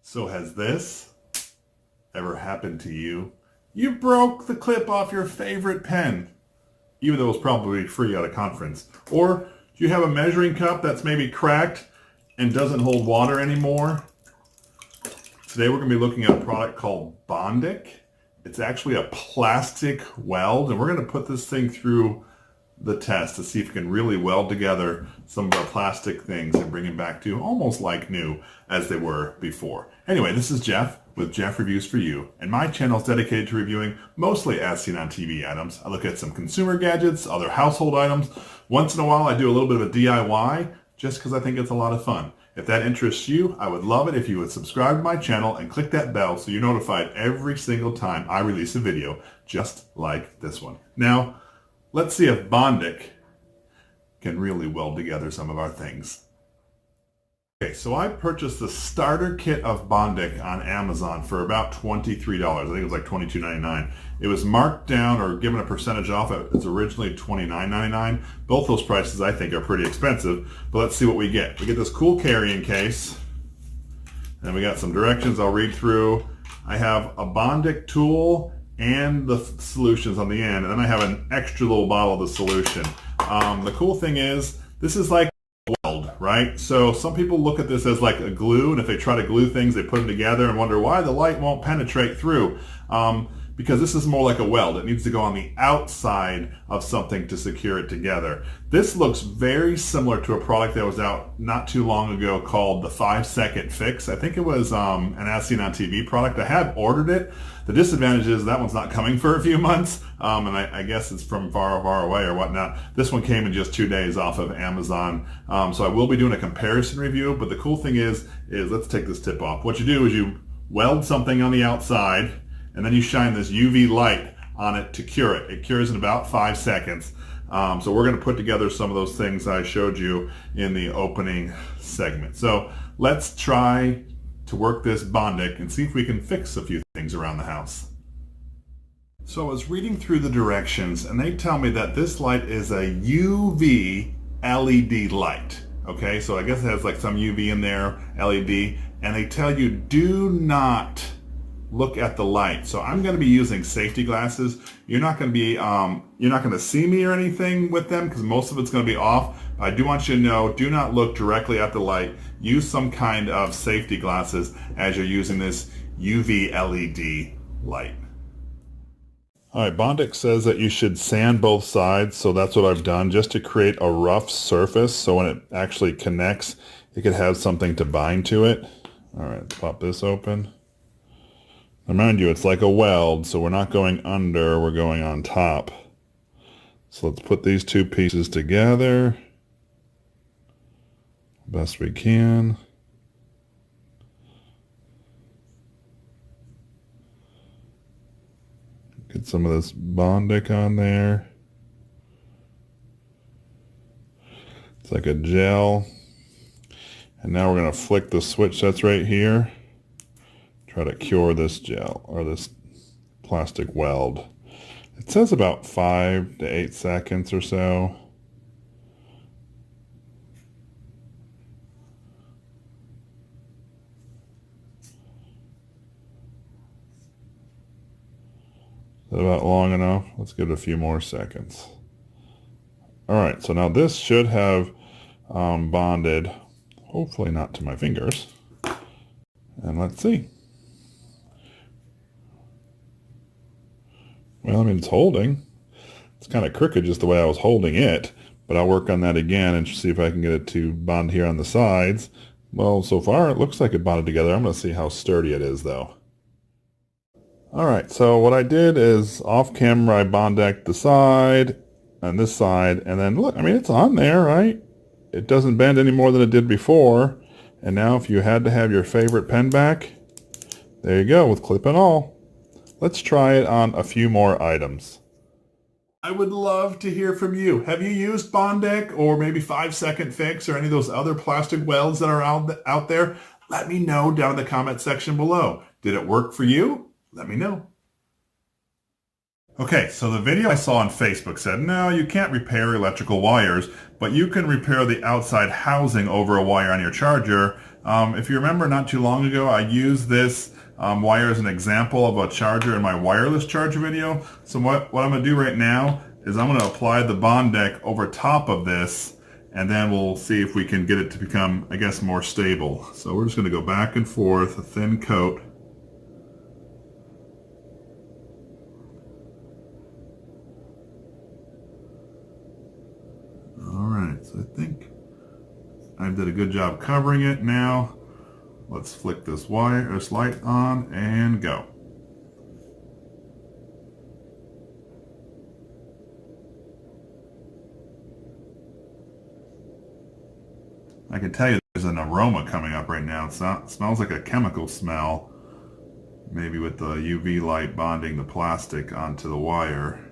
So has this ever happened to you? You broke the clip off your favorite pen, even though it was probably free at a conference. Or do you have a measuring cup that's maybe cracked and doesn't hold water anymore? Today we're going to be looking at a product called Bondic. It's actually a plastic weld, and we're going to put this thing through the test to see if it can really weld together some of our plastic things and bring them back to almost like new as they were before. Anyway, this is Jeff with Jeff Reviews for You, and my channel is dedicated to reviewing mostly as seen on TV items. I look at some consumer gadgets, other household items. Once in a while I do a little bit of a DIY just because I think it's a lot of fun. If that interests you, I would love it if you would subscribe to my channel and click that bell so you're notified every single time I release a video just like this one. Now, let's see if Bondic can really weld together some of our things. Okay, so I purchased the starter kit of Bondic on Amazon for about $23. I think it was like $22.99. It was marked down or given a percentage off. It was originally $29.99. Both those prices I think are pretty expensive, but let's see what we get. We get this cool carrying case, and we got some directions I'll read through. I have a Bondic tool and the solutions on the end, and then I have an extra little bottle of the solution. The cool thing is, this is like a weld, right? So some people look at this as like a glue, and if they try to glue things, they put them together and wonder why the light won't penetrate through. Because this is more like a weld. It needs to go on the outside of something to secure it together. This looks very similar to a product that was out not too long ago called the 5-second fix. I think it was an as seen on TV product. I had ordered it. The disadvantage is that one's not coming for a few months, and I guess it's from far, far away or whatnot. This one came in just 2 days off of Amazon, so I will be doing a comparison review, but the cool thing is let's take this tip off. What you do is you weld something on the outside, and then you shine this UV light on it to cure it. It cures in about 5 seconds. So we're going to put together some of those things I showed you in the opening segment. So let's try to work this Bondic and see if we can fix a few things around the house. So I was reading through the directions, and they tell me that this light is a UV LED light. Okay, so I guess it has like some UV in there, LED, and they tell you do not look at the light. So I'm going to be using safety glasses. You're not going to see me or anything with them because most of it's going to be off. I do want you to know, do not look directly at the light. Use some kind of safety glasses as you're using this UV LED light. All right, Bondic says that you should sand both sides, so that's what I've done just to create a rough surface so when it actually connects, it could have something to bind to it. All right, let's pop this open. Remind you, it's like a weld, so we're not going under, we're going on top. So let's put these two pieces together best we can. Get some of this Bondic on there. It's like a gel. And now we're going to flick the switch that's right here. Try to cure this gel or this plastic weld. It says about 5 to 8 seconds or so. Is that about long enough? Let's give it a few more seconds. All right, so now this should have bonded, hopefully not to my fingers. And let's see. Well, I mean, it's holding. It's kind of crooked just the way I was holding it, but I'll work on that again and see if I can get it to bond here on the sides. Well, so far it looks like it bonded together. I'm going to see how sturdy it is, though. All right, so what I did is off camera, I Bondic the side and this side, and then look, I mean, it's on there, right? It doesn't bend any more than it did before. And now if you had to have your favorite pen back, there you go, with clip and all. Let's try it on a few more items. I would love to hear from you. Have you used Bondic or maybe 5-second fix or any of those other plastic welds that are out there? Let me know down in the comment section below. Did it work for you? Let me know. Okay, so the video I saw on Facebook said, no, you can't repair electrical wires, but you can repair the outside housing over a wire on your charger If you remember not too long ago, I used this wire as an example of a charger in my wireless charger video. So what I'm going to do right now is I'm going to apply the Bondic over top of this, and then we'll see if we can get it to become, I guess, more stable. So we're just going to go back and forth, a thin coat. Alright, so I think I did a good job covering it. Now let's flick this light on and go. I can tell you there's an aroma coming up right now. It smells like a chemical smell, maybe with the UV light bonding the plastic onto the wire.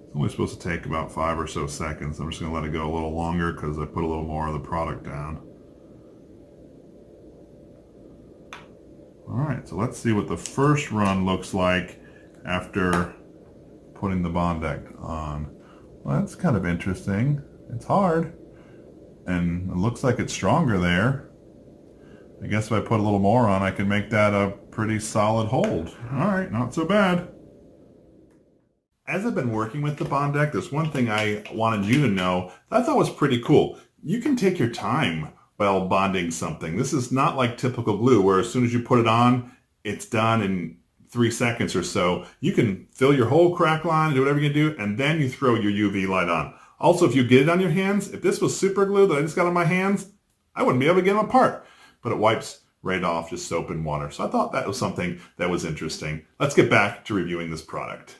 It's only supposed to take about 5 or so seconds. I'm just going to let it go a little longer because I put a little more of the product down. Alright, so let's see what the first run looks like after putting the Bondic on. Well, that's kind of interesting. It's hard, and it looks like it's stronger there. I guess if I put a little more on, I can make that a pretty solid hold. Alright, not so bad. As I've been working with the Bondic, there's one thing I wanted you to know that I thought was pretty cool. You can take your time while bonding something. This is not like typical glue, where as soon as you put it on, it's done in 3 seconds or so. You can fill your whole crack line, do whatever you can do, and then you throw your UV light on. Also, if you get it on your hands, if this was super glue that I just got on my hands, I wouldn't be able to get them apart. But it wipes right off, just soap and water. So I thought that was something that was interesting. Let's get back to reviewing this product.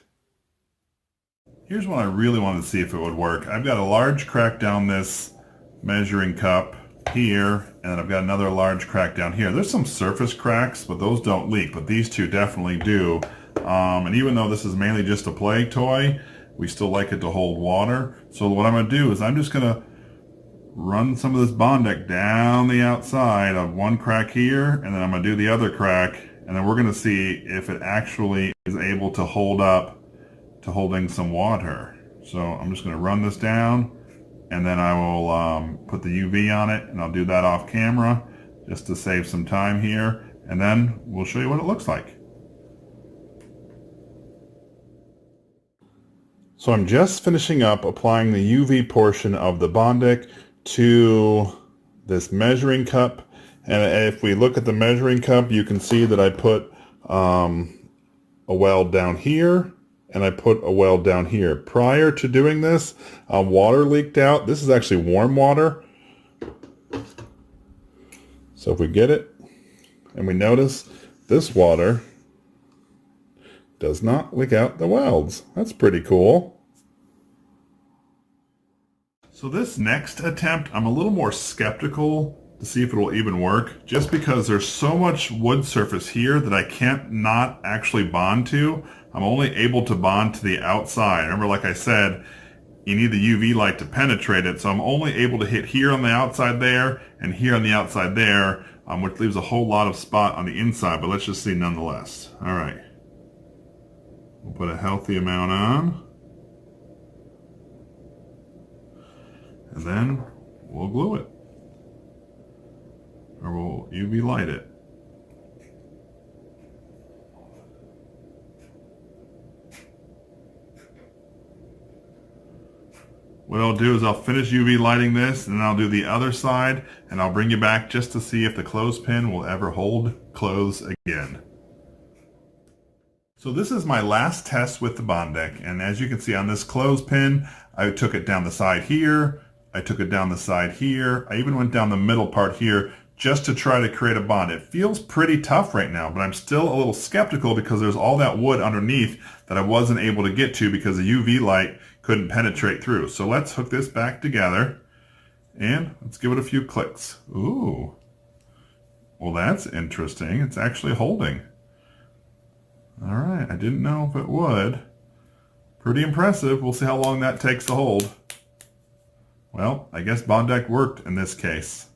Here's one I really wanted to see if it would work. I've got a large crack down this measuring cup here, and then I've got another large crack down here. There's some surface cracks, but those don't leak, but these two definitely do. And even though this is mainly just a play toy, we still like it to hold water. So what I'm going to do is I'm just going to run some of this Bondic down the outside of one crack here, and then I'm going to do the other crack, and then we're going to see if it actually is able to hold up to holding some water. So I'm just going to run this down, and then I will put the UV on it, and I'll do that off camera just to save some time here, and then we'll show you what it looks like. So I'm just finishing up applying the UV portion of the Bondic to this measuring cup, and if we look at the measuring cup, you can see that I put a weld down here, and I put a weld down here. Prior to doing this, water leaked out. This is actually warm water. So if we get it, and we notice this water does not leak out the welds. That's pretty cool. So this next attempt, I'm a little more skeptical to see if it will even work, just because there's so much wood surface here that I can't not actually bond to. I'm only able to bond to the outside. Remember, like I said, you need the UV light to penetrate it, so I'm only able to hit here on the outside there and here on the outside there, which leaves a whole lot of spot on the inside, but let's just see nonetheless. All right. We'll put a healthy amount on, and then we'll glue it, or we'll UV light it. What I'll do is I'll finish UV lighting this, and then I'll do the other side, and I'll bring you back just to see if the clothespin will ever hold clothes again. So this is my last test with the Bondic, and as you can see on this clothespin, I took it down the side here, I took it down the side here, I even went down the middle part here just to try to create a bond. It feels pretty tough right now, but I'm still a little skeptical because there's all that wood underneath that I wasn't able to get to because the UV light couldn't penetrate through. So let's hook this back together and let's give it a few clicks. Ooh, well that's interesting. It's actually holding. All right, I didn't know if it would. Pretty impressive. We'll see how long that takes to hold. Well, I guess Bondic worked in this case.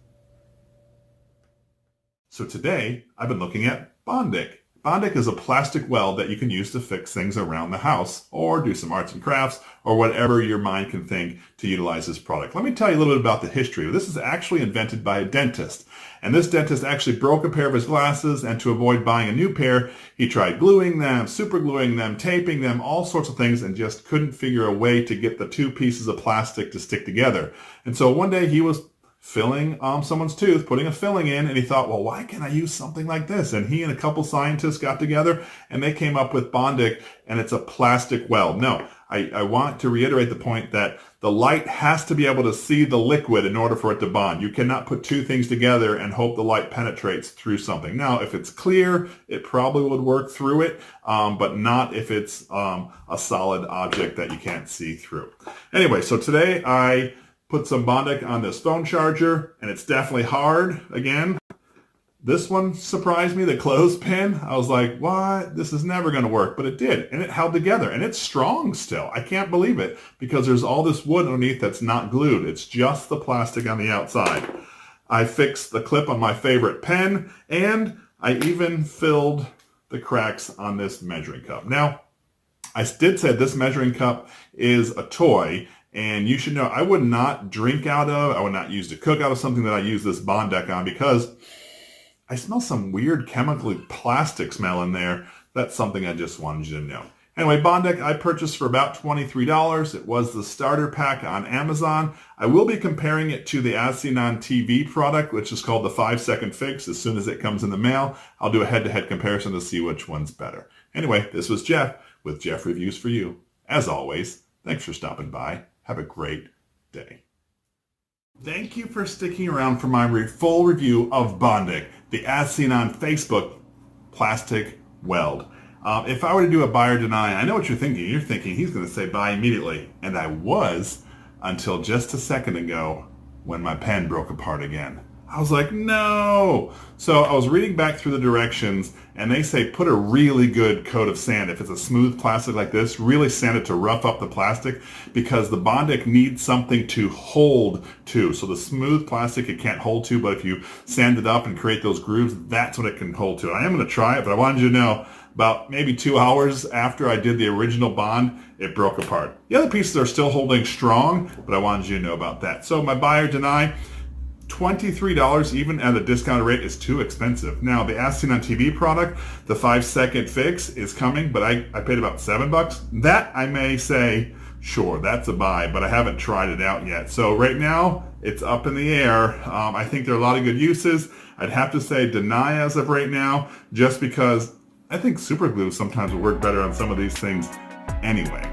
So today, I've been looking at Bondic. Bondic is a plastic weld that you can use to fix things around the house or do some arts and crafts or whatever your mind can think to utilize this product. Let me tell you a little bit about the history. This is actually invented by a dentist. And this dentist actually broke a pair of his glasses, and to avoid buying a new pair, he tried gluing them, supergluing them, taping them, all sorts of things, and just couldn't figure a way to get the two pieces of plastic to stick together. And so one day he was filling someone's tooth, putting a filling in, and he thought, well, why can't I use something like this? And he and a couple scientists got together and they came up with Bondic, and it's a plastic weld. Now, I want to reiterate the point that the light has to be able to see the liquid in order for it to bond. You cannot put two things together and hope the light penetrates through something. Now, if it's clear, it probably would work through it, but not if it's a solid object that you can't see through. Anyway, so today I put some Bondic on this phone charger, and it's definitely hard again. This one surprised me, the clothespin. I was like, what? This is never going to work. But it did, and it held together, and it's strong still. I can't believe it, because there's all this wood underneath that's not glued. It's just the plastic on the outside. I fixed the clip on my favorite pen, and I even filled the cracks on this measuring cup. Now, I did say this measuring cup is a toy, and you should know I would not drink out of, I would not use to cook out of something that I use this Bondic on, because I smell some weird chemically plastic smell in there. That's something I just wanted you to know. Anyway, Bondic I purchased for about $23. It was the starter pack on Amazon. I will be comparing it to the Adhesive TV product, which is called the 5-second fix. As soon as it comes in the mail, I'll do a head-to-head comparison to see which one's better. Anyway, this was Jeff with Jeff Reviews for You. As always, thanks for stopping by. Have a great day. Thank you for sticking around for my full review of Bondic, the as seen on Facebook plastic weld. If I were to do a buy or deny, I know what you're thinking. You're thinking he's going to say buy immediately. And I was, until just a second ago when my pen broke apart again. I was like, no. So I was reading back through the directions, and they say put a really good coat of sand. If it's a smooth plastic like this, really sand it to rough up the plastic, because the Bondic needs something to hold to. So the smooth plastic it can't hold to, but if you sand it up and create those grooves, that's what it can hold to. I am going to try it, but I wanted you to know about maybe 2 hours after I did the original bond, it broke apart. The other pieces are still holding strong, but I wanted you to know about that. So my buy or deny, $23 even at a discounted rate is too expensive. Now the As Seen on TV product, the 5-second fix is coming, but I paid about $7. That I may say, sure, that's a buy, but I haven't tried it out yet. So right now it's up in the air. I think there are a lot of good uses. I'd have to say deny as of right now, just because I think superglue sometimes will work better on some of these things anyway.